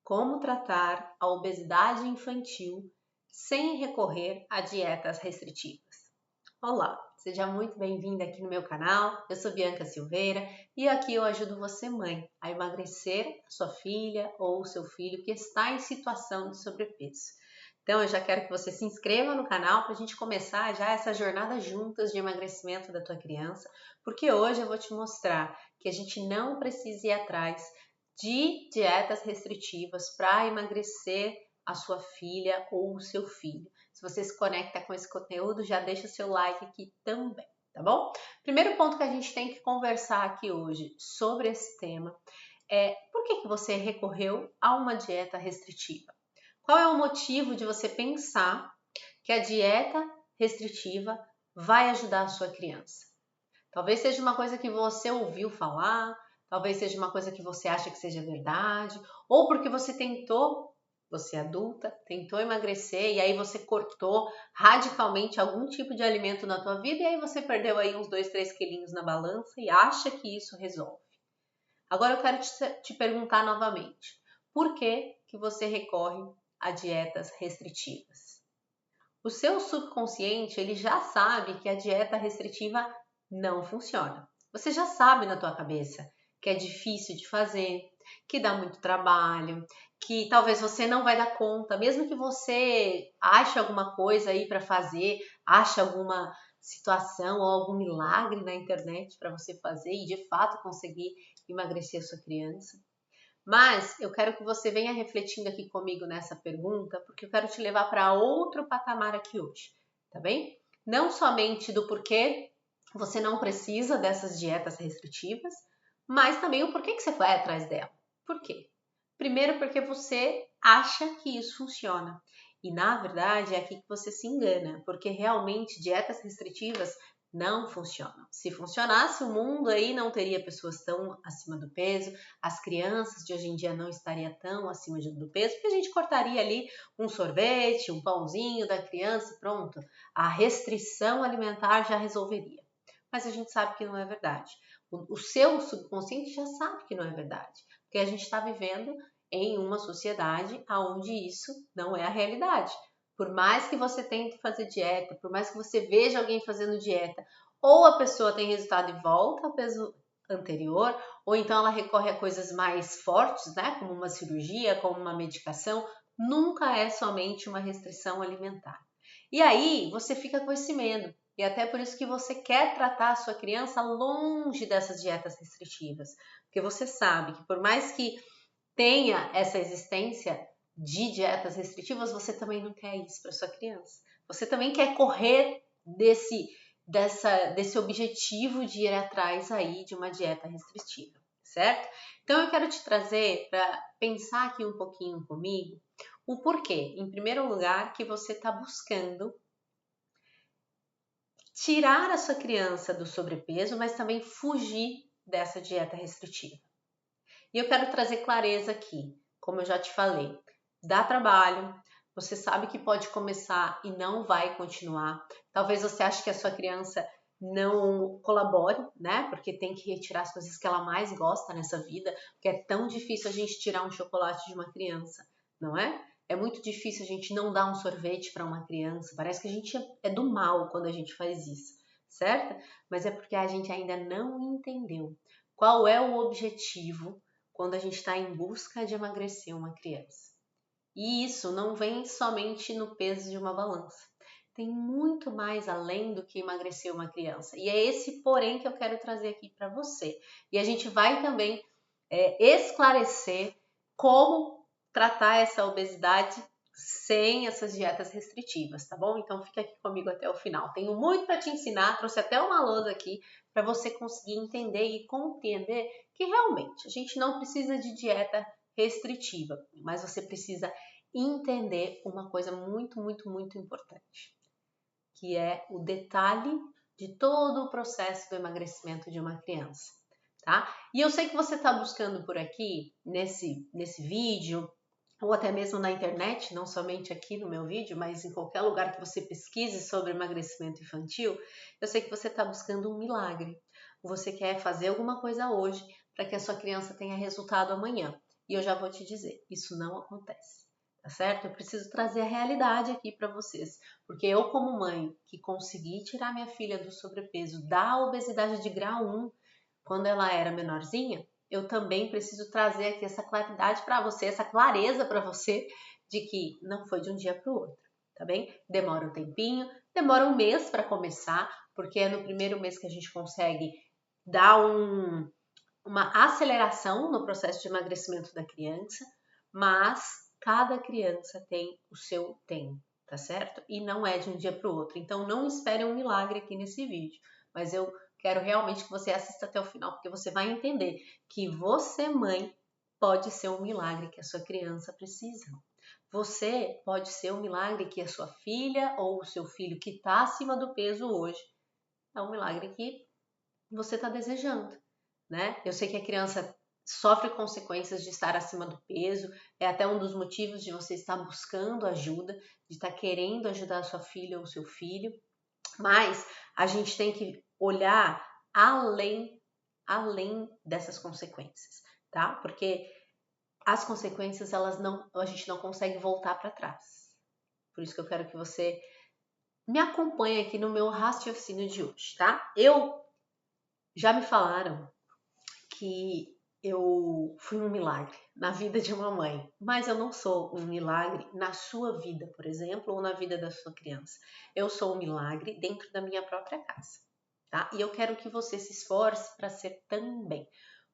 Como tratar a obesidade infantil sem recorrer a dietas restritivas. Olá, seja muito bem-vinda aqui no meu canal. Eu sou Bianca Silveira e aqui eu ajudo você, mãe, a emagrecer a sua filha ou seu filho que está em situação de sobrepeso. Então eu já quero que você se inscreva no canal para a gente começar já essa jornada juntas de emagrecimento da tua criança, porque hoje eu vou te mostrar que a gente não precisa ir atrás de dietas restritivas para emagrecer a sua filha ou o seu filho. Se você se conecta com esse conteúdo, já deixa o seu like aqui também, tá bom? Primeiro ponto que a gente tem que conversar aqui hoje sobre esse tema é por que você recorreu a uma dieta restritiva? Qual é o motivo de você pensar que a dieta restritiva vai ajudar a sua criança? Talvez seja uma coisa que você ouviu falar, talvez seja uma coisa que você acha que seja verdade, ou porque você adulta, tentou emagrecer e aí você cortou radicalmente algum tipo de alimento na tua vida e aí você perdeu aí uns 2, 3 quilinhos na balança e acha que isso resolve. Agora eu quero te perguntar novamente, por que você recorre a dietas restritivas? O seu subconsciente, ele já sabe que a dieta restritiva não funciona. Você já sabe na tua cabeça que é difícil de fazer, que dá muito trabalho, que talvez você não vai dar conta, mesmo que você ache alguma coisa aí para fazer, ache alguma situação ou algum milagre na internet para você fazer e de fato conseguir emagrecer a sua criança. Mas eu quero que você venha refletindo aqui comigo nessa pergunta, porque eu quero te levar para outro patamar aqui hoje, tá bem? Não somente do porquê você não precisa dessas dietas restritivas, mas também o porquê que você vai atrás dela. Por quê? Primeiro, porque você acha que isso funciona. E na verdade é aqui que você se engana, porque realmente dietas restritivas não funcionam. Se funcionasse, o mundo aí não teria pessoas tão acima do peso, as crianças de hoje em dia não estariam tão acima do peso, porque a gente cortaria ali um sorvete, um pãozinho da criança e pronto. A restrição alimentar já resolveria. Mas a gente sabe que não é verdade. O seu subconsciente já sabe que não é verdade, porque a gente está vivendo em uma sociedade onde isso não é a realidade. Por mais que você tente fazer dieta, por mais que você veja alguém fazendo dieta, ou a pessoa tem resultado e volta ao peso anterior, ou então ela recorre a coisas mais fortes, né, como uma cirurgia, como uma medicação, nunca é somente uma restrição alimentar. E aí você fica com esse medo, e até por isso que você quer tratar a sua criança longe dessas dietas restritivas, porque você sabe que por mais que tenha essa existência de dietas restritivas, você também não quer isso para sua criança. Você também quer correr desse objetivo de ir atrás aí de uma dieta restritiva, certo? Então eu quero te trazer para pensar aqui um pouquinho comigo o porquê. Em primeiro lugar, que você está buscando tirar a sua criança do sobrepeso, mas também fugir dessa dieta restritiva. E eu quero trazer clareza aqui, como eu já te falei, dá trabalho, você sabe que pode começar e não vai continuar. Talvez você ache que a sua criança não colabore, né? Porque tem que retirar as coisas que ela mais gosta nessa vida, porque é tão difícil a gente tirar um chocolate de uma criança, não é? É muito difícil a gente não dar um sorvete para uma criança. Parece que a gente é do mal quando a gente faz isso, certo? Mas é porque a gente ainda não entendeu qual é o objetivo quando a gente está em busca de emagrecer uma criança. E isso não vem somente no peso de uma balança. Tem muito mais além do que emagrecer uma criança. E é esse porém que eu quero trazer aqui para você. E a gente vai também esclarecer como tratar essa obesidade sem essas dietas restritivas, tá bom? Então fica aqui comigo até o final. Tenho muito para te ensinar, trouxe até uma lousa aqui para você conseguir entender e compreender que realmente a gente não precisa de dieta restritiva, mas você precisa entender uma coisa muito, muito, muito importante, que é o detalhe de todo o processo do emagrecimento de uma criança, tá? E eu sei que você está buscando por aqui, nesse vídeo, ou até mesmo na internet, não somente aqui no meu vídeo, mas em qualquer lugar que você pesquise sobre emagrecimento infantil, eu sei que você está buscando um milagre. Você quer fazer alguma coisa hoje para que a sua criança tenha resultado amanhã. E eu já vou te dizer, isso não acontece, tá certo? Eu preciso trazer a realidade aqui para vocês, porque eu como mãe que consegui tirar minha filha do sobrepeso, da obesidade de grau 1, quando ela era menorzinha, eu também preciso trazer aqui essa claridade para você, essa clareza para você de que não foi de um dia para o outro, tá bem? Demora um tempinho, demora um mês para começar, porque é no primeiro mês que a gente consegue dar uma aceleração no processo de emagrecimento da criança, mas cada criança tem o seu tempo, tá certo? E não é de um dia para o outro. Então não espere um milagre aqui nesse vídeo, mas eu quero realmente que você assista até o final, porque você vai entender que você, mãe, pode ser um milagre que a sua criança precisa. Você pode ser um milagre que a sua filha ou o seu filho que está acima do peso hoje é um milagre que você está desejando, né? Eu sei que a criança sofre consequências de estar acima do peso, é até um dos motivos de você estar buscando ajuda, de estar querendo ajudar a sua filha ou o seu filho, mas a gente tem que olhar além dessas consequências, tá? Porque as consequências a gente não consegue voltar para trás. Por isso que eu quero que você me acompanhe aqui no meu raciocínio de hoje, tá? Já me falaram que eu fui um milagre na vida de uma mãe, mas eu não sou um milagre na sua vida, por exemplo, ou na vida da sua criança. Eu sou um milagre dentro da minha própria casa, tá? E eu quero que você se esforce para ser também.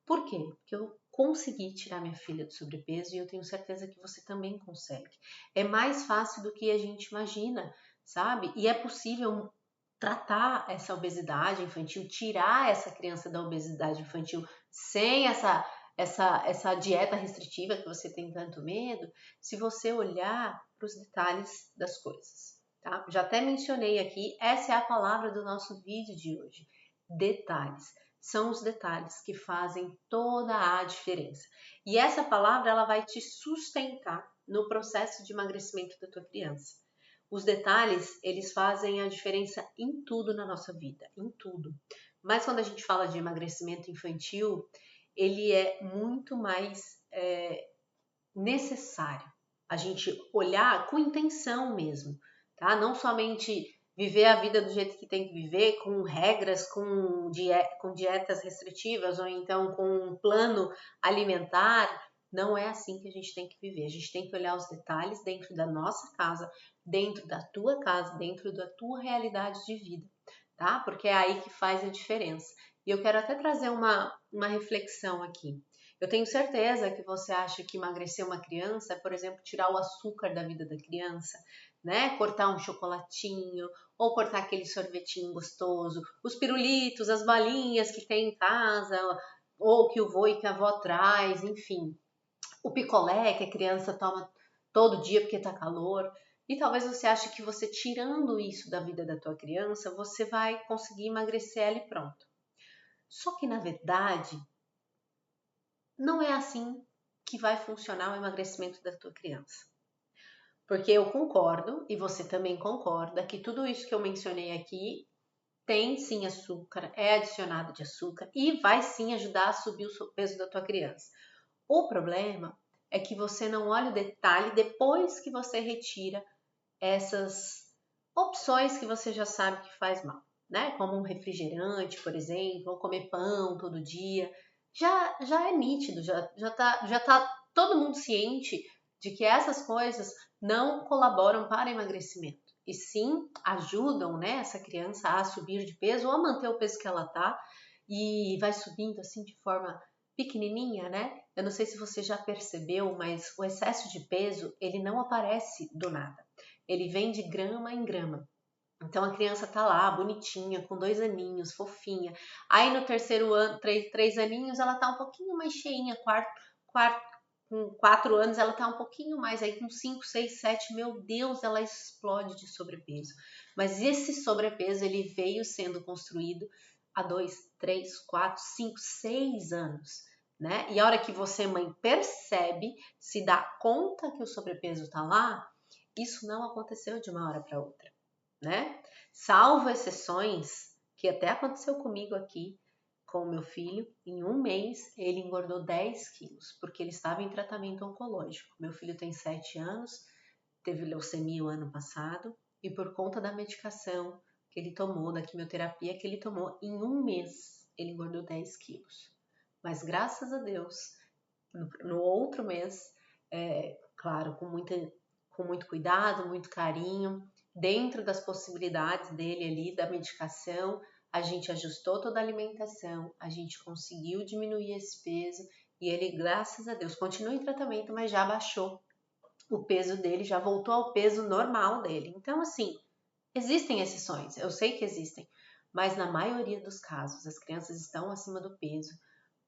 Por quê? Porque eu consegui tirar minha filha do sobrepeso e eu tenho certeza que você também consegue. É mais fácil do que a gente imagina, sabe? E é possível tratar essa obesidade infantil, tirar essa criança da obesidade infantil sem essa dieta restritiva que você tem tanto medo, se você olhar para os detalhes das coisas, tá? Já até mencionei aqui, essa é a palavra do nosso vídeo de hoje, detalhes. São os detalhes que fazem toda a diferença. E essa palavra ela vai te sustentar no processo de emagrecimento da tua criança. Os detalhes, eles fazem a diferença em tudo na nossa vida, em tudo. Mas quando a gente fala de emagrecimento infantil, ele é muito mais necessário a gente olhar com intenção mesmo, tá? Não somente viver a vida do jeito que tem que viver, com regras, com dietas restritivas ou então com um plano alimentar. Não é assim que a gente tem que viver. A gente tem que olhar os detalhes dentro da nossa casa, dentro da tua casa, dentro da tua realidade de vida, tá? Porque é aí que faz a diferença. E eu quero até trazer uma reflexão aqui. Eu tenho certeza que você acha que emagrecer uma criança é, por exemplo, tirar o açúcar da vida da criança, né? Cortar um chocolatinho ou cortar aquele sorvetinho gostoso, os pirulitos, as balinhas que tem em casa, ou que o vô e que a avó traz, enfim. O picolé que a criança toma todo dia porque tá calor. E talvez você ache que você tirando isso da vida da tua criança, você vai conseguir emagrecer ela e pronto. Só que na verdade, não é assim que vai funcionar o emagrecimento da tua criança. Porque eu concordo, e você também concorda, que tudo isso que eu mencionei aqui tem sim açúcar, é adicionado de açúcar e vai sim ajudar a subir o peso da tua criança. O problema é que você não olha o detalhe depois que você retira essas opções que você já sabe que faz mal, né? Como um refrigerante, por exemplo, ou comer pão todo dia. Já é nítido, já tá todo mundo ciente de que essas coisas não colaboram para emagrecimento. E sim ajudam, né, essa criança a subir de peso ou a manter o peso que ela tá e vai subindo assim de forma pequenininha, né? Eu não sei se você já percebeu, mas o excesso de peso, ele não aparece do nada. Ele vem de grama em grama. Então a criança tá lá, bonitinha, com 2 aninhos, fofinha. Aí no terceiro ano, 3 aninhos, ela tá um pouquinho mais cheinha. Com 4 anos ela tá um pouquinho mais. Aí com 5, 6, 7, meu Deus, ela explode de sobrepeso. Mas esse sobrepeso, ele veio sendo construído há 2, 3, 4, 5, 6 anos. Né? E a hora que você, mãe, percebe, se dá conta que o sobrepeso tá lá, isso não aconteceu de uma hora para outra, né? Salvo exceções, que até aconteceu comigo aqui, com o meu filho. Em um mês, ele engordou 10 quilos, porque ele estava em tratamento oncológico. Meu filho tem 7 anos, teve leucemia o ano passado, e por conta da medicação que ele tomou, da quimioterapia que ele tomou, em um mês, ele engordou 10 quilos. Mas graças a Deus, no outro mês, claro, com muito cuidado, muito carinho, dentro das possibilidades dele ali, da medicação, a gente ajustou toda a alimentação, a gente conseguiu diminuir esse peso e ele, graças a Deus, continua em tratamento, mas já baixou o peso dele, já voltou ao peso normal dele. Então, assim, existem exceções, eu sei que existem, mas na maioria dos casos as crianças estão acima do peso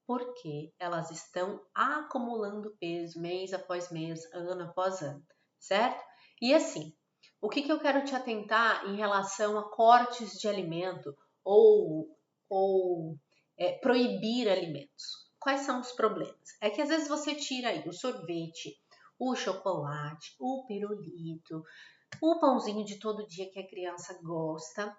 porque elas estão acumulando peso mês após mês, ano após ano, certo? E assim, o que eu quero te atentar em relação a cortes de alimento ou proibir alimentos? Quais são os problemas? É que às vezes você tira aí o sorvete, o chocolate, o pirulito, o pãozinho de todo dia que a criança gosta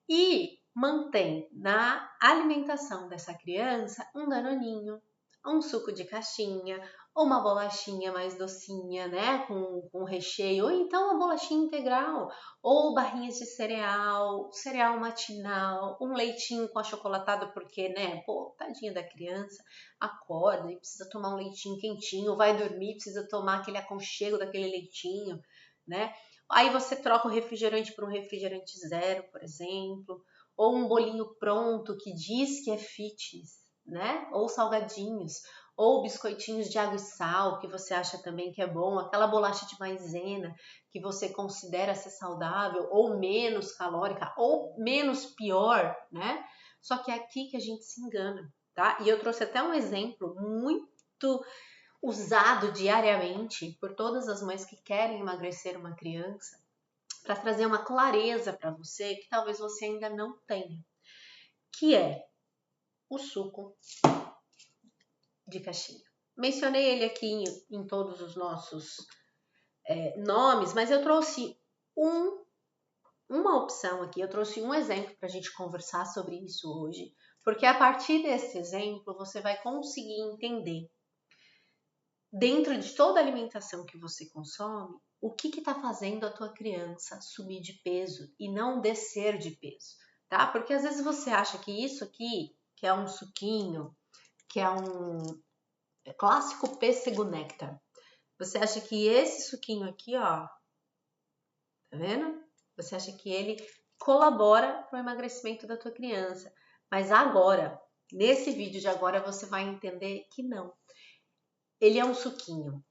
e mantém na alimentação dessa criança um danoninho, um suco de caixinha, ou uma bolachinha mais docinha, né, com recheio, ou então uma bolachinha integral, ou barrinhas de cereal, cereal matinal, um leitinho com achocolatado, porque, né, pô, tadinha da criança, acorda e precisa tomar um leitinho quentinho, vai dormir, precisa tomar aquele aconchego daquele leitinho, né? Aí você troca o refrigerante por um refrigerante zero, por exemplo, ou um bolinho pronto que diz que é fitness, né? Ou salgadinhos, ou biscoitinhos de água e sal, que você acha também que é bom, aquela bolacha de maisena que você considera ser saudável, ou menos calórica, ou menos pior, né? Só que é aqui que a gente se engana, tá? E eu trouxe até um exemplo muito usado diariamente por todas as mães que querem emagrecer uma criança, para trazer uma clareza para você que talvez você ainda não tenha, que é o suco de caixinha. Mencionei ele aqui em todos os nossos nomes, mas eu trouxe uma opção aqui, eu trouxe um exemplo para a gente conversar sobre isso hoje, porque a partir desse exemplo você vai conseguir entender, dentro de toda a alimentação que você consome, o que está fazendo a tua criança subir de peso e não descer de peso, tá? Porque às vezes você acha que isso aqui, que é um suquinho, que é um clássico pêssego néctar, você acha que esse suquinho aqui, ó, tá vendo? Você acha que ele colabora para o emagrecimento da tua criança, mas agora, nesse vídeo de agora, você vai entender que não. Ele é um suquinho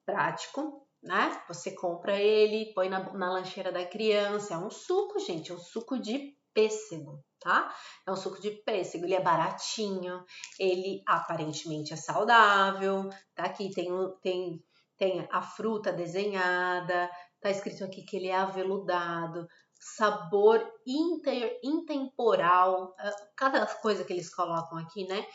prático, né? Você compra ele, põe na lancheira da criança. É um suco, gente, é um suco de pêssego, tá? É um suco de pêssego, ele é baratinho, ele aparentemente é saudável, tá? Aqui tem a fruta desenhada, tá escrito aqui que ele é aveludado, sabor intemporal, cada coisa que eles colocam aqui, né?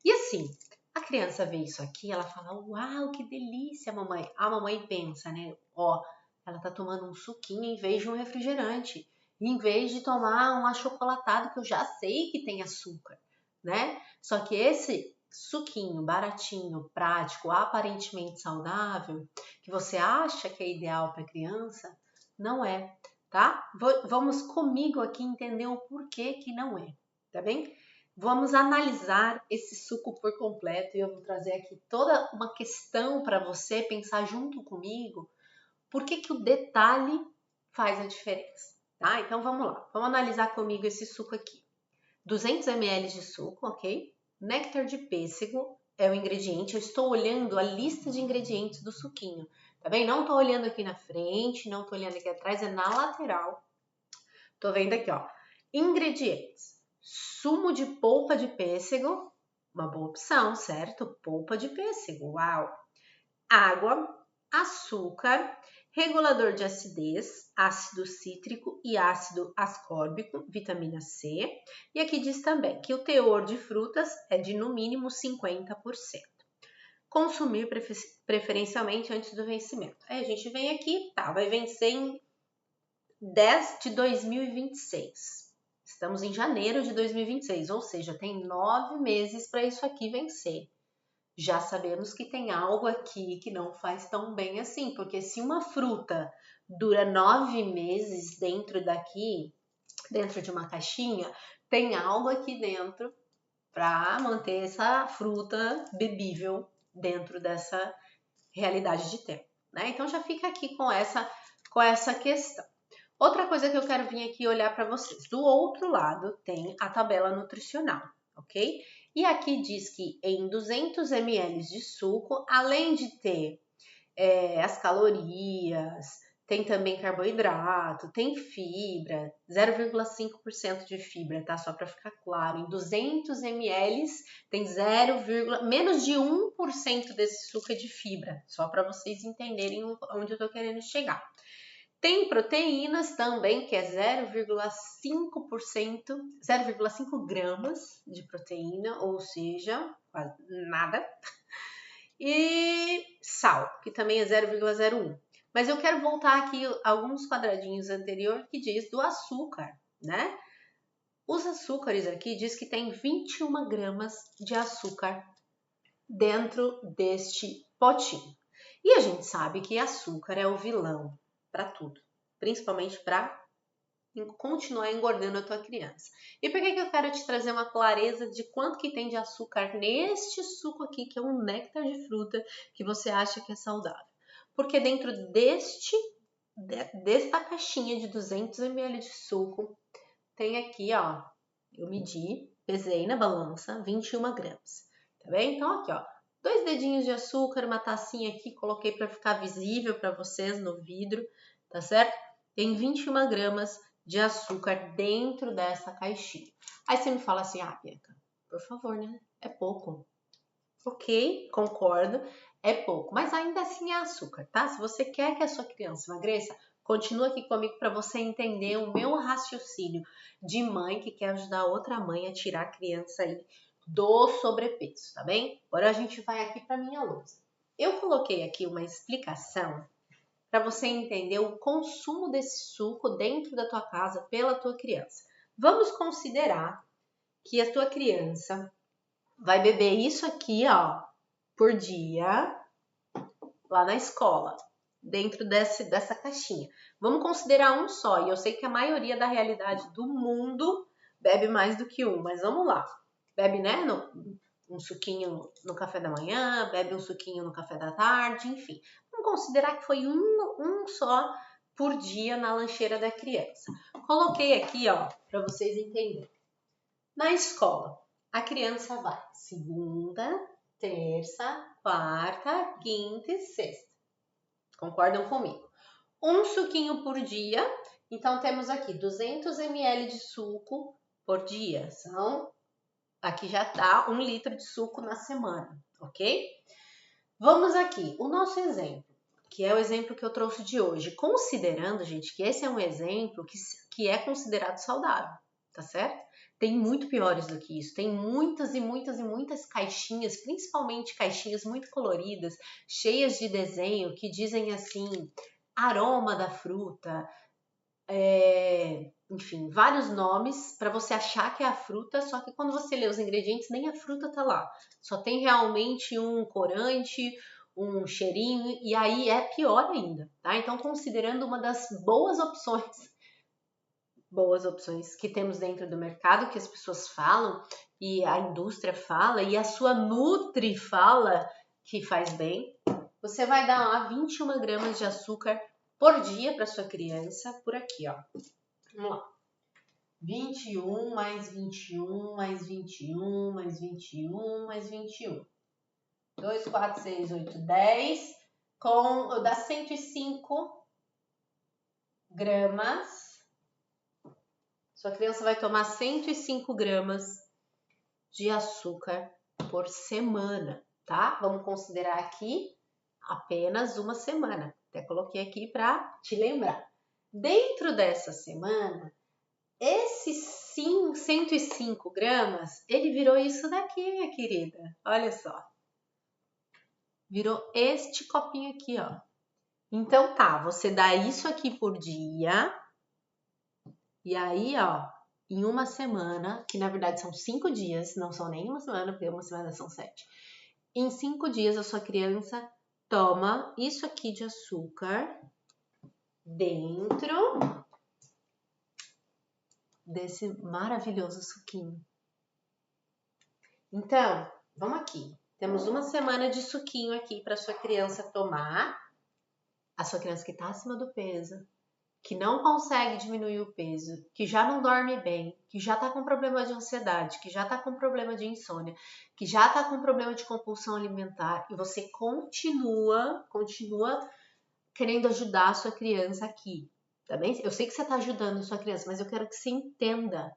E assim, a criança vê isso aqui, ela fala, uau, que delícia, mamãe. A mamãe pensa, né? Ó, ela tá tomando um suquinho em vez de um refrigerante. Em vez de tomar um achocolatado que eu já sei que tem açúcar, né? Só que esse suquinho baratinho, prático, aparentemente saudável, que você acha que é ideal para criança, não é, tá? Vamos comigo aqui entender o porquê que não é, tá bem? Vamos analisar esse suco por completo e eu vou trazer aqui toda uma questão para você pensar junto comigo por que o detalhe faz a diferença, tá? Então vamos lá, vamos analisar comigo esse suco aqui. 200 ml de suco, ok? Néctar de pêssego é o ingrediente, eu estou olhando a lista de ingredientes do suquinho, tá bem? Não estou olhando aqui na frente, não estou olhando aqui atrás, é na lateral. Tô vendo aqui, ó, ingredientes. Sumo de polpa de pêssego, uma boa opção, certo? Polpa de pêssego, uau! Água, açúcar, regulador de acidez, ácido cítrico e ácido ascórbico, vitamina C. E aqui diz também que o teor de frutas é de no mínimo 50%. Consumir preferencialmente antes do vencimento. Aí a gente vem aqui, tá, vai vencer em 10 de 2026. Estamos em janeiro de 2026, ou seja, tem 9 meses para isso aqui vencer. Já sabemos que tem algo aqui que não faz tão bem assim, porque se uma fruta dura 9 meses dentro de uma caixinha, tem algo aqui dentro para manter essa fruta bebível dentro dessa realidade de tempo, né? Então já fica aqui com essa questão. Outra coisa que eu quero vir aqui olhar para vocês. Do outro lado tem a tabela nutricional, ok? E aqui diz que em 200 ml de suco, além de ter as calorias, tem também carboidrato, tem fibra, 0,5% de fibra, tá? Só para ficar claro. Em 200 ml tem menos de 1% desse suco é de fibra, só para vocês entenderem onde eu tô querendo chegar. Tem proteínas também, que é 0,5%, 0,5 gramas de proteína, ou seja, quase nada. E sal, que também é 0,01. Mas eu quero voltar aqui alguns quadradinhos anteriores que diz do açúcar, né? Os açúcares aqui diz que tem 21 gramas de açúcar dentro deste potinho. E a gente sabe que açúcar é o vilão para tudo, principalmente para continuar engordando a tua criança. E por que eu quero te trazer uma clareza de quanto que tem de açúcar neste suco aqui, que é um néctar de fruta que você acha que é saudável? Porque dentro desta caixinha de 200 ml de suco, tem aqui, ó, eu medi, pesei na balança, 21 gramas, tá bem? Então aqui, ó, 2 dedinhos de açúcar, uma tacinha aqui, coloquei para ficar visível para vocês no vidro, tá certo? Tem 21 gramas de açúcar dentro dessa caixinha. Aí você me fala assim, Bianca, por favor, né? É pouco. Ok, concordo, é pouco, mas ainda assim é açúcar, tá? Se você quer que a sua criança emagreça, continua aqui comigo para você entender o meu raciocínio de mãe que quer ajudar outra mãe a tirar a criança aí do sobrepeso, tá bem? Agora a gente vai aqui para minha lousa. Eu coloquei aqui uma explicação para você entender o consumo desse suco dentro da tua casa pela tua criança. Vamos considerar que a tua criança vai beber isso aqui, ó, por dia lá na escola, dentro dessa caixinha. Vamos considerar um só, e eu sei que a maioria da realidade do mundo bebe mais do que um, mas vamos lá. Bebe, né, um suquinho no café da manhã, bebe um suquinho no café da tarde, enfim. Vamos considerar que foi um só por dia na lancheira da criança. Coloquei aqui, ó, para vocês entenderem. Na escola, a criança vai segunda, terça, quarta, quinta e sexta. Concordam comigo? Um suquinho por dia. Então, temos aqui 200 ml de suco por dia. Aqui já tá 1 litro de suco na semana, ok? Vamos aqui, o nosso exemplo, que é o exemplo que eu trouxe de hoje. Considerando, gente, que esse é um exemplo que é considerado saudável, tá certo? Tem muito piores do que isso. Tem muitas e muitas e muitas caixinhas, principalmente caixinhas muito coloridas, cheias de desenho, que dizem assim, aroma da fruta, enfim, vários nomes para você achar que é a fruta, só que quando você lê os ingredientes, nem a fruta tá lá. Só tem realmente um corante, um cheirinho, e aí é pior ainda, tá? Então, considerando uma das boas opções que temos dentro do mercado, que as pessoas falam, e a indústria fala, e a sua Nutri fala que faz bem, você vai dar lá 21 gramas de açúcar por dia para sua criança, por aqui, ó. Vamos lá. 21 mais 21 mais 21 mais 21 mais 21. 2, 4, 6, 8, 10. Dá 105 gramas. Sua criança vai tomar 105 gramas de açúcar por semana, tá? Vamos considerar aqui apenas uma semana. Até coloquei aqui para te lembrar. Dentro dessa semana, esses 105 gramas, ele virou isso daqui, minha querida. Olha só. Virou este copinho aqui, ó. Então tá, você dá isso aqui por dia. E aí, ó, em uma semana, que na verdade são 5 dias, não são nem uma semana, porque uma semana são 7. Em 5 dias a sua criança toma isso aqui de açúcar dentro desse maravilhoso suquinho. Então, vamos aqui. Temos uma semana de suquinho aqui para sua criança tomar. A sua criança que está acima do peso, que não consegue diminuir o peso, que já não dorme bem, que já está com problema de ansiedade, que já está com problema de insônia, que já está com problema de compulsão alimentar, e você continua querendo ajudar a sua criança aqui. Tá bem? Eu sei que você está ajudando a sua criança, mas eu quero que você entenda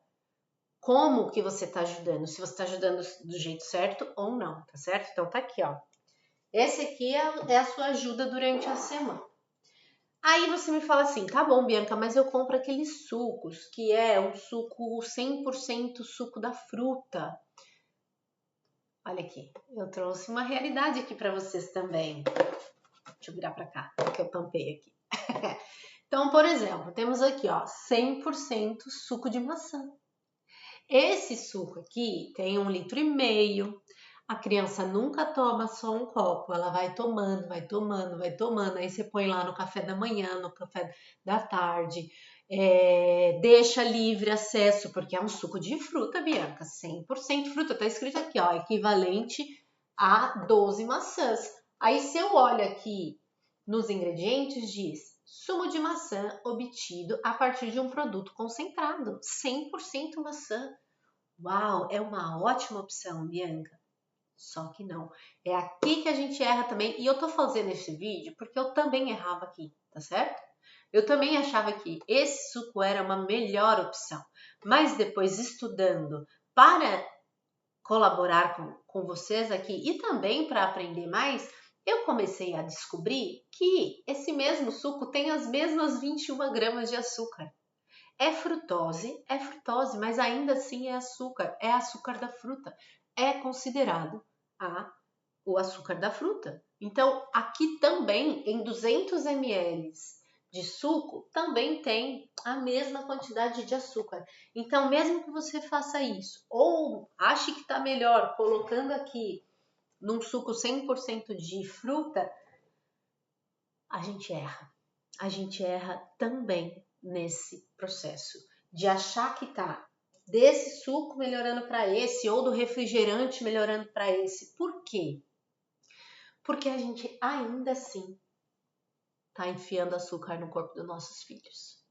como que você está ajudando, se você está ajudando do jeito certo ou não, tá certo? Então tá aqui, ó. Esse aqui é a sua ajuda durante a semana. Aí você me fala assim, tá bom, Bianca, mas eu compro aqueles sucos, que é um suco 100% suco da fruta. Olha aqui, eu trouxe uma realidade aqui para vocês também. Deixa eu virar para cá, que eu tampei aqui. Então, por exemplo, temos aqui, ó, 100% suco de maçã. Esse suco aqui tem 1,5 litro. A criança nunca toma só um copo, ela vai tomando, vai tomando, vai tomando. Aí você põe lá no café da manhã, no café da tarde, deixa livre acesso, porque é um suco de fruta, Bianca, 100% fruta. Tá escrito aqui, ó, equivalente a 12 maçãs. Aí se eu olho aqui nos ingredientes, diz sumo de maçã obtido a partir de um produto concentrado, 100% maçã. Uau, é uma ótima opção, Bianca. Só que não. É aqui que a gente erra também. E eu tô fazendo esse vídeo porque eu também errava aqui, tá certo? Eu também achava que esse suco era uma melhor opção. Mas depois estudando para colaborar com vocês aqui e também para aprender mais, eu comecei a descobrir que esse mesmo suco tem as mesmas 21 gramas de açúcar. É frutose, mas ainda assim é açúcar da fruta. É considerado o açúcar da fruta. Então, aqui também, em 200 ml de suco, também tem a mesma quantidade de açúcar. Então, mesmo que você faça isso, ou ache que está melhor colocando aqui num suco 100% de fruta, a gente erra. A gente erra também nesse processo de achar que tá desse suco melhorando para esse ou do refrigerante melhorando para esse. Por quê? Porque a gente ainda assim tá enfiando açúcar no corpo dos nossos filhos.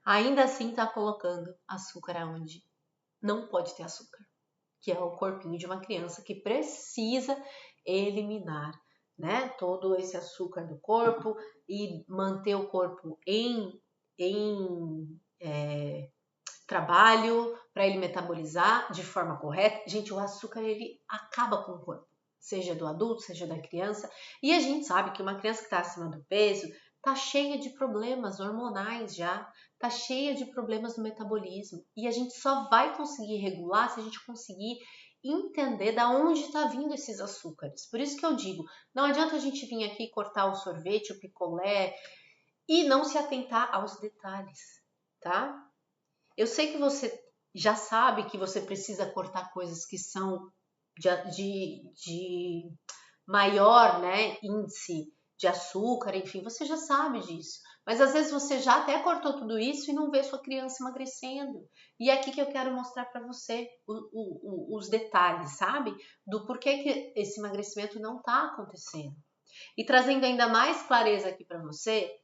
Ainda assim tá colocando açúcar aonde não pode ter açúcar, que é o corpinho de uma criança que precisa eliminar, né, todo esse açúcar do corpo e manter o corpo em trabalho para ele metabolizar de forma correta. Gente, o açúcar ele acaba com o corpo, seja do adulto, seja da criança. E a gente sabe que uma criança que está acima do peso tá cheia de problemas hormonais já, tá cheia de problemas no metabolismo. E a gente só vai conseguir regular se a gente conseguir entender da onde está vindo esses açúcares. Por isso que eu digo, não adianta a gente vir aqui cortar o sorvete, o picolé e não se atentar aos detalhes, tá? Eu sei que você já sabe que você precisa cortar coisas que são de maior, né, índice de açúcar, enfim, você já sabe disso. Mas às vezes você já até cortou tudo isso e não vê sua criança emagrecendo. E é aqui que eu quero mostrar para você os detalhes, sabe? Do porquê que esse emagrecimento não está acontecendo. E trazendo ainda mais clareza aqui para você,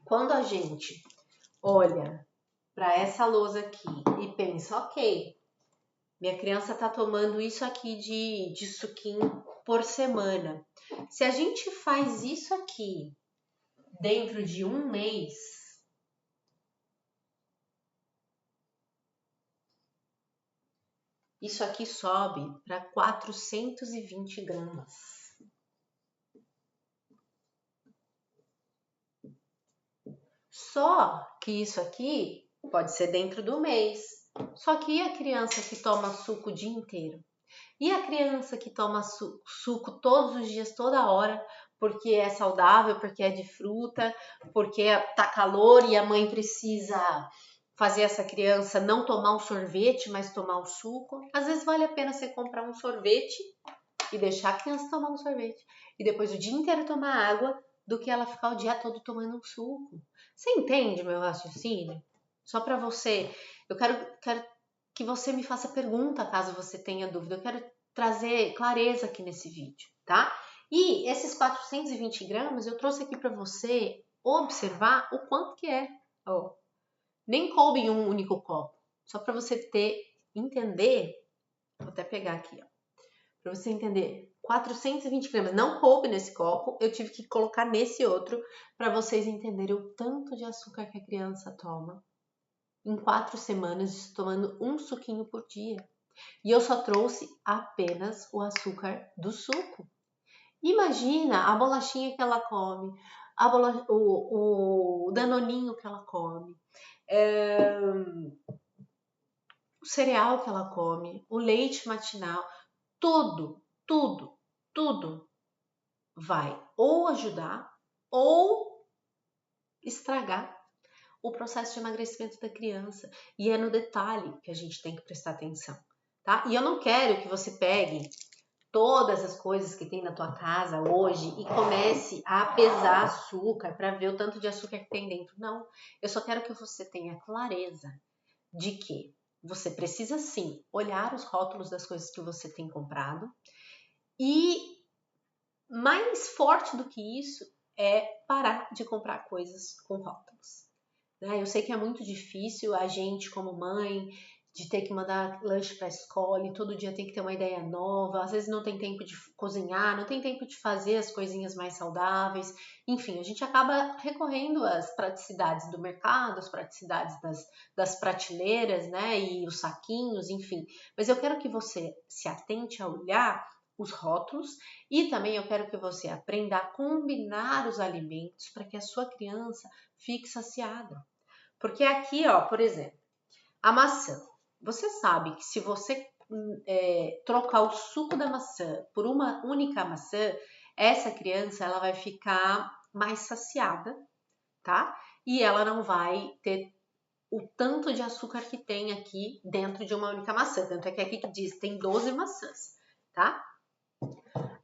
quando a gente olha para essa lousa aqui e pensa, ok, minha criança está tomando isso aqui de suquinho por semana. Se a gente faz isso aqui dentro de um mês, isso aqui sobe para 420 gramas. Só que isso aqui pode ser dentro do mês. Só que e a criança que toma suco o dia inteiro? E a criança que toma suco todos os dias, toda hora, porque é saudável, porque é de fruta, porque tá calor e a mãe precisa fazer essa criança não tomar um sorvete, mas tomar o suco. Às vezes vale a pena você comprar um sorvete e deixar a criança tomar um sorvete e depois o dia inteiro tomar água, do que ela ficar o dia todo tomando um suco. Você entende meu raciocínio? Só para você, eu quero que você me faça pergunta caso você tenha dúvida. Eu quero trazer clareza aqui nesse vídeo, tá? E esses 420 gramas eu trouxe aqui para você observar o quanto que é. Ó, nem coube em um único copo. Só para você entender, vou até pegar aqui, ó, para você entender. 420 gramas, não coube nesse copo, eu tive que colocar nesse outro para vocês entenderem o tanto de açúcar que a criança toma em 4 semanas, tomando um suquinho por dia. E eu só trouxe apenas o açúcar do suco. Imagina a bolachinha que ela come, o danoninho que ela come, o cereal que ela come, o leite matinal, tudo, tudo, tudo vai ou ajudar ou estragar o processo de emagrecimento da criança. E é no detalhe que a gente tem que prestar atenção, tá? E eu não quero que você pegue todas as coisas que tem na tua casa hoje e comece a pesar açúcar para ver o tanto de açúcar que tem dentro. Não, eu só quero que você tenha clareza de que você precisa sim olhar os rótulos das coisas que você tem comprado e mais forte do que isso é parar de comprar coisas com rótulos. Eu sei que é muito difícil a gente, como mãe, de ter que mandar lanche para a escola e todo dia tem que ter uma ideia nova, às vezes não tem tempo de cozinhar, não tem tempo de fazer as coisinhas mais saudáveis. Enfim, a gente acaba recorrendo às praticidades do mercado, às praticidades das prateleiras, né? E os saquinhos, enfim. Mas eu quero que você se atente a olhar os rótulos e também eu quero que você aprenda a combinar os alimentos para que a sua criança fique saciada. Porque aqui, ó, por exemplo, a maçã. Você sabe que se você trocar o suco da maçã por uma única maçã, essa criança ela vai ficar mais saciada, tá? E ela não vai ter o tanto de açúcar que tem aqui dentro de uma única maçã. Tanto é que aqui que diz tem 12 maçãs, tá?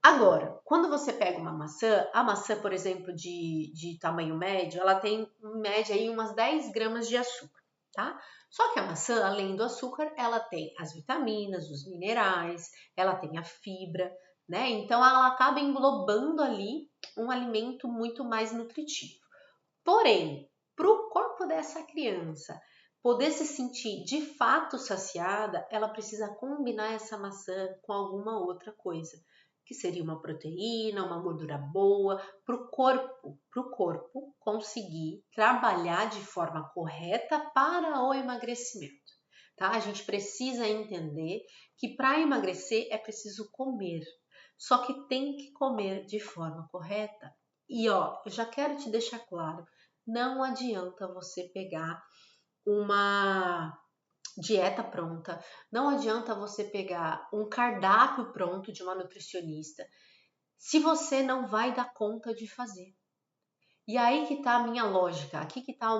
Agora, quando você pega uma maçã, a maçã, por exemplo, de tamanho médio, ela tem em média aí umas 10 gramas de açúcar, tá? Só que a maçã, além do açúcar, ela tem as vitaminas, os minerais, ela tem a fibra, né? Então ela acaba englobando ali um alimento muito mais nutritivo. Porém, para o corpo dessa criança poder se sentir de fato saciada, ela precisa combinar essa maçã com alguma outra coisa, que seria uma proteína, uma gordura boa, para o corpo conseguir trabalhar de forma correta para o emagrecimento. Tá? A gente precisa entender que para emagrecer é preciso comer, só que tem que comer de forma correta. E ó, eu já quero te deixar claro, não adianta você pegar uma dieta pronta, não adianta você pegar um cardápio pronto de uma nutricionista se você não vai dar conta de fazer. E aí que tá a minha lógica, aqui que tá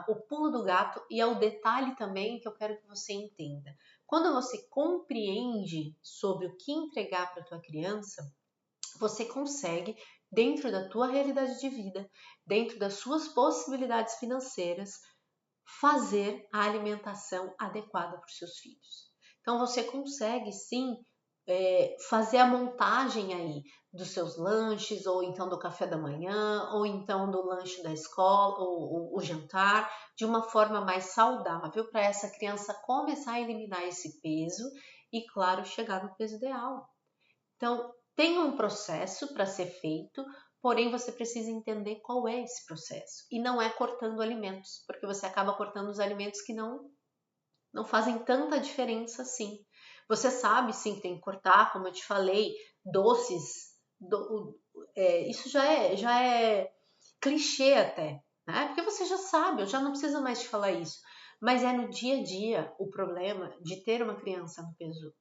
o pulo do gato e é o detalhe também que eu quero que você entenda. Quando você compreende sobre o que entregar para tua criança, você consegue, dentro da tua realidade de vida, dentro das suas possibilidades financeiras, fazer a alimentação adequada para os seus filhos. Então você consegue sim fazer a montagem aí dos seus lanches, ou então do café da manhã, ou então do lanche da escola, ou o jantar, de uma forma mais saudável para essa criança começar a eliminar esse peso e, claro, chegar no peso ideal. Então, tem um processo para ser feito, porém você precisa entender qual é esse processo. E não é cortando alimentos, porque você acaba cortando os alimentos que não fazem tanta diferença assim. Você sabe sim que tem que cortar, como eu te falei, doces. Isso já é clichê até, né? Porque você já sabe, eu já não preciso mais te falar isso. Mas é no dia a dia o problema de ter uma criança no peso,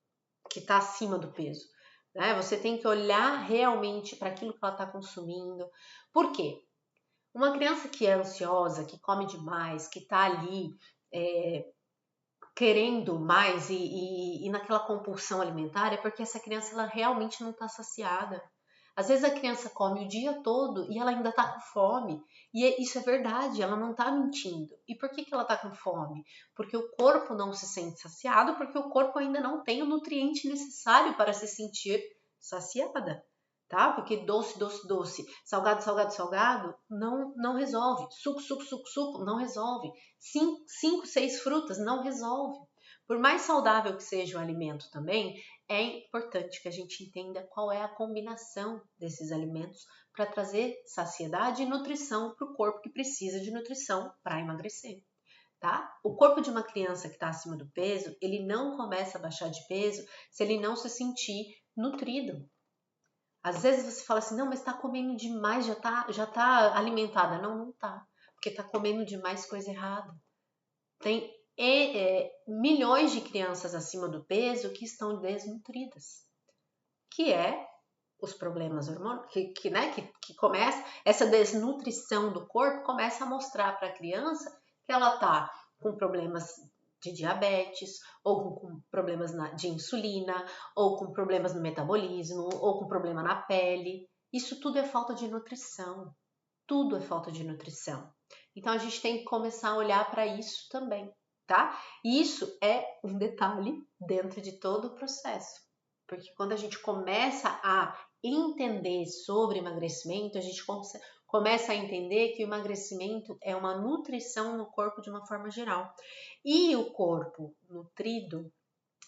que está acima do peso. Né? Você tem que olhar realmente para aquilo que ela está consumindo. Por quê? Uma criança que é ansiosa, que come demais, que está ali querendo mais e naquela compulsão alimentar, é porque essa criança ela realmente não está saciada. Às vezes a criança come o dia todo e ela ainda está com fome. E isso é verdade, ela não está mentindo. E por que ela está com fome? Porque o corpo não se sente saciado, porque o corpo ainda não tem o nutriente necessário para se sentir saciada. Tá? Porque doce, doce, doce, salgado, salgado, salgado, não resolve. Suco, suco, suco, suco, não resolve. 5, 6 frutas, não resolve. Por mais saudável que seja o alimento também, é importante que a gente entenda qual é a combinação desses alimentos para trazer saciedade e nutrição para o corpo que precisa de nutrição para emagrecer. Tá? O corpo de uma criança que está acima do peso, ele não começa a baixar de peso se ele não se sentir nutrido. Às vezes você fala assim, não, mas está comendo demais, já tá alimentada. Não tá, porque está comendo demais coisa errada. Tem milhões de crianças acima do peso que estão desnutridas, que é os problemas hormonais, que começa, essa desnutrição do corpo começa a mostrar para a criança que ela está com problemas de diabetes, ou com problemas de insulina, ou com problemas no metabolismo, ou com problema na pele. Isso tudo é falta de nutrição. Tudo é falta de nutrição. Então a gente tem que começar a olhar para isso também, tá? E isso é um detalhe dentro de todo o processo. Porque quando a gente começa a entender sobre emagrecimento, a gente começa a entender que o emagrecimento é uma nutrição no corpo de uma forma geral. E o corpo nutrido,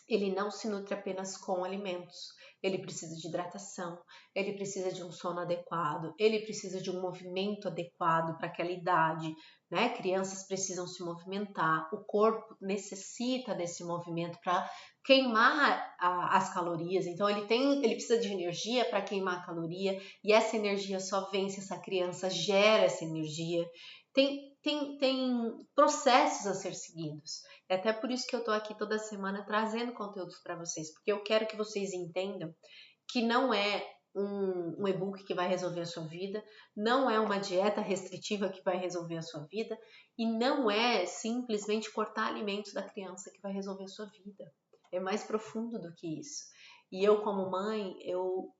ele não se nutre apenas com alimentos. Ele precisa de hidratação, ele precisa de um sono adequado, ele precisa de um movimento adequado para aquela idade, né? Crianças precisam se movimentar, o corpo necessita desse movimento para queimar as calorias. Então ele precisa de energia para queimar a caloria e essa energia só vem se essa criança gera essa energia. Tem processos a ser seguidos. É até por isso que eu tô aqui toda semana trazendo conteúdos para vocês, porque eu quero que vocês entendam que não é um e-book que vai resolver a sua vida, não é uma dieta restritiva que vai resolver a sua vida, e não é simplesmente cortar alimentos da criança que vai resolver a sua vida. É mais profundo do que isso. E eu, como mãe, eu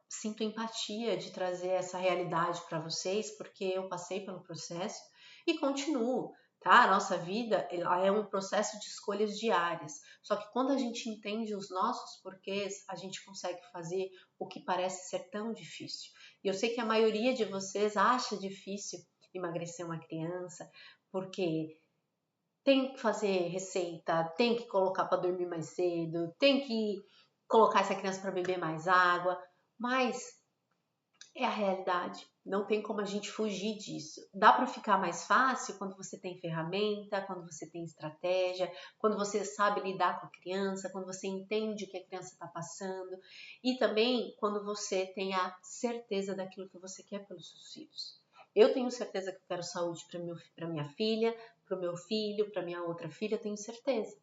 sinto empatia de trazer essa realidade para vocês, porque eu passei pelo processo e continuo, tá? A nossa vida é um processo de escolhas diárias. Só que quando a gente entende os nossos porquês, a gente consegue fazer o que parece ser tão difícil. E eu sei que a maioria de vocês acha difícil emagrecer uma criança, porque tem que fazer receita, tem que colocar para dormir mais cedo, tem que colocar essa criança para beber mais água, mas é a realidade. Não tem como a gente fugir disso. Dá para ficar mais fácil quando você tem ferramenta, quando você tem estratégia, quando você sabe lidar com a criança, quando você entende o que a criança está passando e também quando você tem a certeza daquilo que você quer pelos seus filhos. Eu tenho certeza que eu quero saúde para minha filha, para o meu filho, para minha outra filha, eu tenho certeza.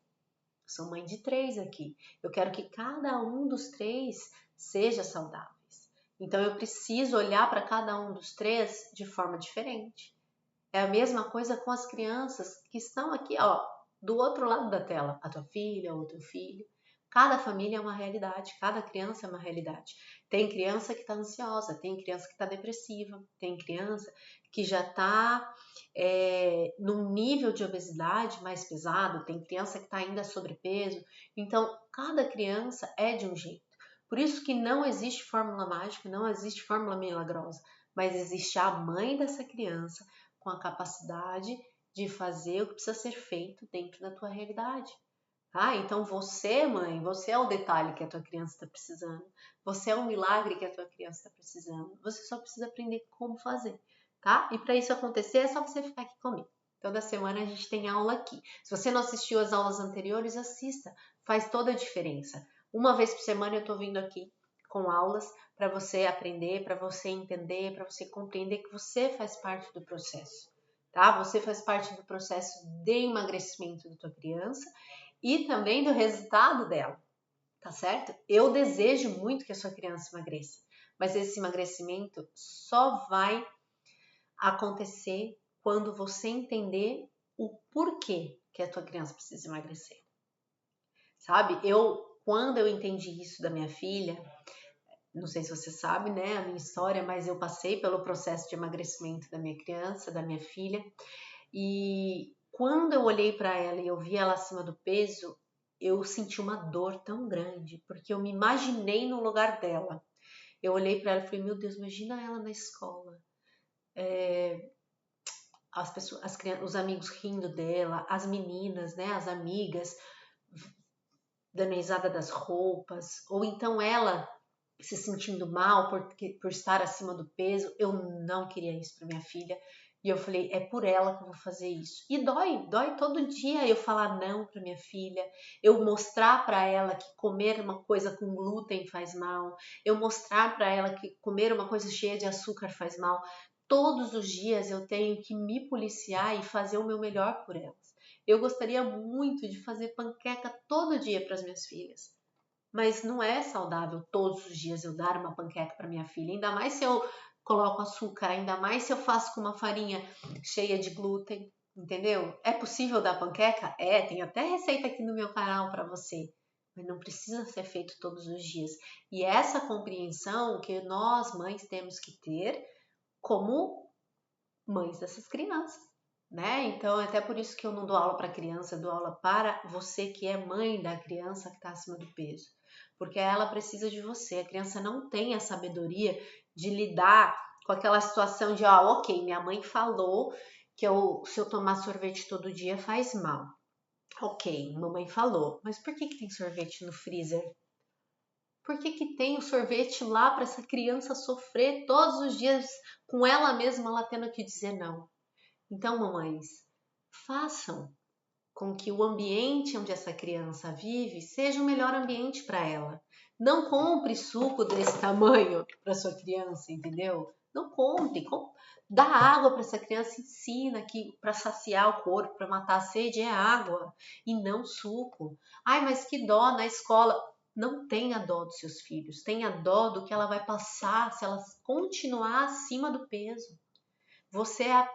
Sou mãe de 3 aqui. Eu quero que cada um dos 3 seja saudáveis. Então eu preciso olhar para cada um dos 3 de forma diferente. É a mesma coisa com as crianças que estão aqui, ó, do outro lado da tela. A tua filha, o teu filho. Cada família é uma realidade, cada criança é uma realidade. Tem criança que está ansiosa, tem criança que está depressiva, tem criança que já está num nível de obesidade mais pesado, tem criança que está ainda sobrepeso. Então, cada criança é de um jeito. Por isso que não existe fórmula mágica, não existe fórmula milagrosa, mas existe a mãe dessa criança com a capacidade de fazer o que precisa ser feito dentro da tua realidade. Ah, então você, mãe, você é o detalhe que a tua criança está precisando. Você é o milagre que a tua criança está precisando. Você só precisa aprender como fazer, tá? E para isso acontecer é só você ficar aqui comigo. Toda semana a gente tem aula aqui. Se você não assistiu as aulas anteriores, assista. Faz toda a diferença. Uma vez por semana eu estou vindo aqui com aulas para você aprender, para você entender, para você compreender que você faz parte do processo, tá? Você faz parte do processo de emagrecimento da tua criança e também do resultado dela, tá certo? Eu desejo muito que a sua criança emagreça, mas esse emagrecimento só vai acontecer quando você entender o porquê que a tua criança precisa emagrecer. Sabe? Quando eu entendi isso da minha filha, não sei se você sabe, né, a minha história, mas eu passei pelo processo de emagrecimento da minha criança, da minha filha, e quando eu olhei para ela e eu vi ela acima do peso, eu senti uma dor tão grande, porque eu me imaginei no lugar dela. Eu olhei para ela e falei, meu Deus, imagina ela na escola. As pessoas, os amigos rindo dela, as meninas, né, as amigas, dando risada das roupas, ou então ela se sentindo mal por estar acima do peso. Eu não queria isso para minha filha. E eu falei, é por ela que eu vou fazer isso. E dói todo dia eu falar não para minha filha, eu mostrar para ela que comer uma coisa com glúten faz mal, eu mostrar para ela que comer uma coisa cheia de açúcar faz mal. Todos os dias eu tenho que me policiar e fazer o meu melhor por elas. Eu gostaria muito de fazer panqueca todo dia para as minhas filhas. Mas não é saudável todos os dias eu dar uma panqueca para minha filha, ainda mais se eu coloco açúcar, ainda mais se eu faço com uma farinha cheia de glúten, entendeu? É possível dar panqueca? É, tem até receita aqui no meu canal para você, mas não precisa ser feito todos os dias. E essa compreensão que nós mães temos que ter como mães dessas crianças, né? Então, é até por isso que eu não dou aula para criança, eu dou aula para você que é mãe da criança que está acima do peso. Porque ela precisa de você. A criança não tem a sabedoria de lidar com aquela situação de, ok, minha mãe falou que se eu tomar sorvete todo dia faz mal. Ok, mamãe falou, mas por que tem sorvete no freezer? Por que tem o sorvete lá para essa criança sofrer todos os dias com ela mesma, ela tendo que dizer não? Então, mamães, façam com que o ambiente onde essa criança vive seja o melhor ambiente para ela. Não compre suco desse tamanho para sua criança, entendeu? Não compre. Dá água para essa criança, ensina que para saciar o corpo, para matar a sede é água e não suco. Ai, mas que dó na escola. Não tenha dó dos seus filhos, tenha dó do que ela vai passar se ela continuar acima do peso. Você é a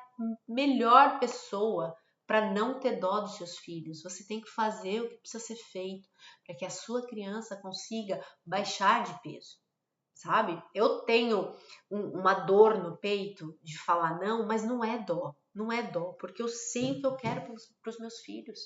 melhor pessoa para não ter dó dos seus filhos. Você tem que fazer o que precisa ser feito para que a sua criança consiga baixar de peso, sabe? Eu tenho uma dor no peito de falar não, mas não é dó, não é dó, porque eu sei o que eu quero para os meus filhos.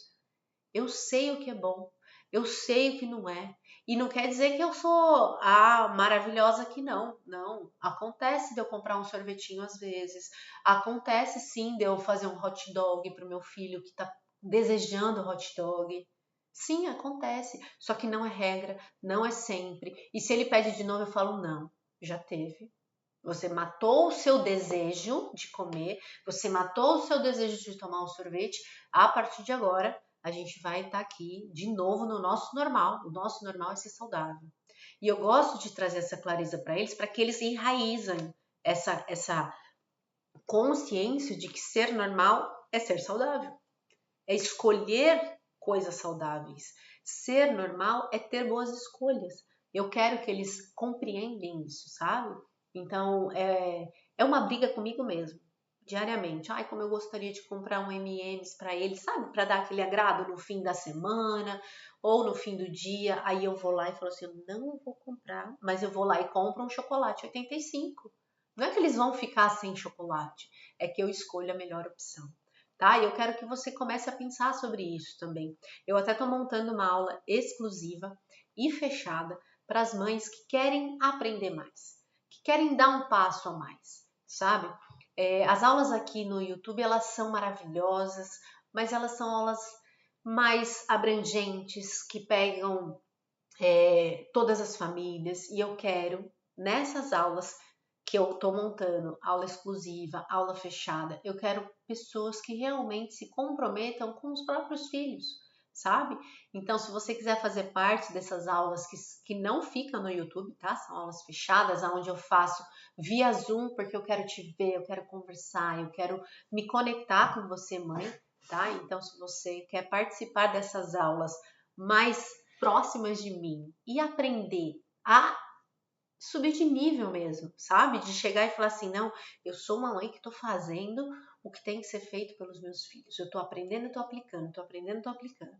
Eu sei o que é bom, eu sei o que não é. E não quer dizer que eu sou a maravilhosa que não. Não. Acontece de eu comprar um sorvetinho às vezes. Acontece sim de eu fazer um hot dog para o meu filho que está desejando hot dog. Sim, acontece. Só que não é regra, não é sempre. E se ele pede de novo, eu falo não. Já teve. Você matou o seu desejo de comer, você matou o seu desejo de tomar um sorvete. A partir de agora, a gente vai estar aqui de novo no nosso normal. O nosso normal é ser saudável. E eu gosto de trazer essa clareza para eles, para que eles enraizem essa consciência de que ser normal é ser saudável. É escolher coisas saudáveis. Ser normal é ter boas escolhas. Eu quero que eles compreendem isso, sabe? Então, é uma briga comigo mesmo, diariamente. Ai, como eu gostaria de comprar um M&M's para eles, sabe? Para dar aquele agrado no fim da semana ou no fim do dia. Aí eu vou lá e falo assim, eu não vou comprar, mas eu vou lá e compro um chocolate 85. Não é que eles vão ficar sem chocolate, é que eu escolho a melhor opção. Tá? E eu quero que você comece a pensar sobre isso também. Eu até estou montando uma aula exclusiva e fechada para as mães que querem aprender mais, que querem dar um passo a mais, sabe? As aulas aqui no YouTube, elas são maravilhosas, mas elas são aulas mais abrangentes, que pegam todas as famílias, e eu quero, nessas aulas que eu estou montando, aula exclusiva, aula fechada, eu quero pessoas que realmente se comprometam com os próprios filhos, sabe? Então, se você quiser fazer parte dessas aulas que não ficam no YouTube, tá? São aulas fechadas, onde eu faço via Zoom, porque eu quero te ver, eu quero conversar, eu quero me conectar com você, mãe, tá? Então, se você quer participar dessas aulas mais próximas de mim e aprender a subir de nível mesmo, sabe? De chegar e falar assim, não, eu sou uma mãe que estou fazendo o que tem que ser feito pelos meus filhos. Eu estou aprendendo e estou aplicando, estou aprendendo e estou aplicando.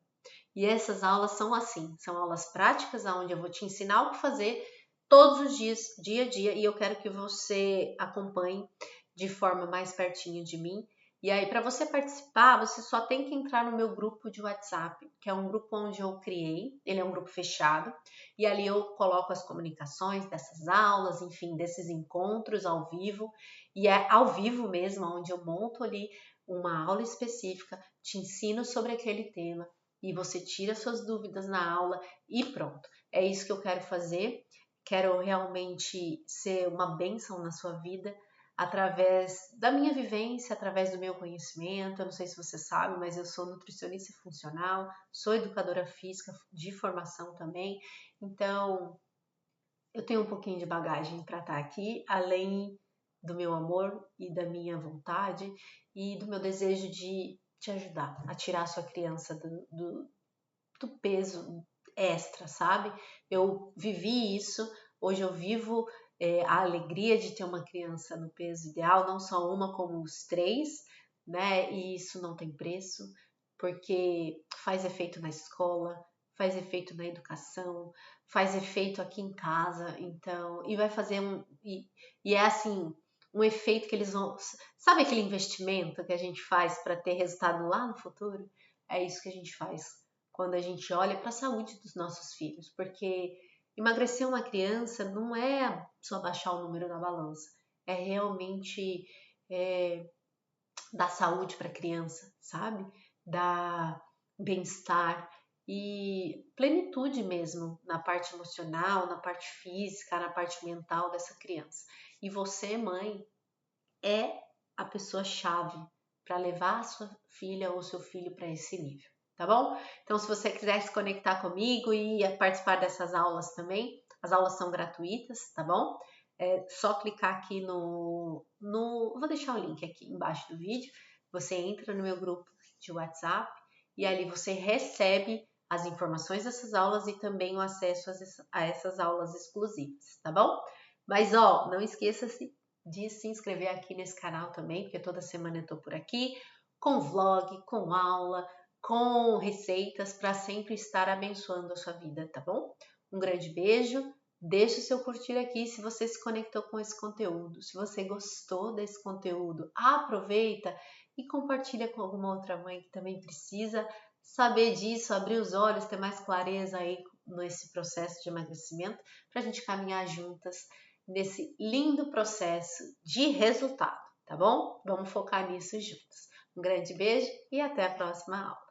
E essas aulas são assim, são aulas práticas, onde eu vou te ensinar o que fazer todos os dias, dia a dia, e eu quero que você acompanhe de forma mais pertinho de mim. E aí, para você participar, você só tem que entrar no meu grupo de WhatsApp, que é um grupo onde eu criei, ele é um grupo fechado, e ali eu coloco as comunicações dessas aulas, enfim, desses encontros ao vivo, e é ao vivo mesmo, onde eu monto ali uma aula específica, te ensino sobre aquele tema, e você tira suas dúvidas na aula e pronto. É isso que eu quero fazer. Quero realmente ser uma bênção na sua vida através da minha vivência, através do meu conhecimento. Eu não sei se você sabe, mas eu sou nutricionista funcional, sou educadora física de formação também. Então, eu tenho um pouquinho de bagagem para estar aqui, além do meu amor e da minha vontade e do meu desejo de te ajudar a tirar a sua criança do peso extra, sabe? Eu vivi isso, hoje eu vivo a alegria de ter uma criança no peso ideal, não só uma, como os três, né? E isso não tem preço, porque faz efeito na escola, faz efeito na educação, faz efeito aqui em casa, então, e vai fazer e é assim, um efeito que eles vão, sabe aquele investimento que a gente faz para ter resultado lá no futuro? É isso que a gente faz quando a gente olha para a saúde dos nossos filhos, porque emagrecer uma criança não é só baixar o número na balança, é realmente dar saúde para a criança, sabe? Dar bem-estar e plenitude mesmo na parte emocional, na parte física, na parte mental dessa criança. E você, mãe, é a pessoa-chave para levar a sua filha ou seu filho para esse nível, tá bom? Então, se você quiser se conectar comigo e participar dessas aulas também, as aulas são gratuitas, tá bom? É só clicar aqui vou deixar o link aqui embaixo do vídeo, você entra no meu grupo de WhatsApp e ali você recebe as informações dessas aulas e também o acesso a essas aulas exclusivas, tá bom? Mas, ó, não esqueça-se de se inscrever aqui nesse canal também, porque toda semana eu tô por aqui com vlog, com aula, com receitas para sempre estar abençoando a sua vida, tá bom? Um grande beijo, deixa o seu curtir aqui se você se conectou com esse conteúdo. Se você gostou desse conteúdo, aproveita e compartilha com alguma outra mãe que também precisa saber disso, abrir os olhos, ter mais clareza aí nesse processo de emagrecimento, para a gente caminhar juntas nesse lindo processo de resultado, tá bom? Vamos focar nisso juntos. Um grande beijo e até a próxima aula.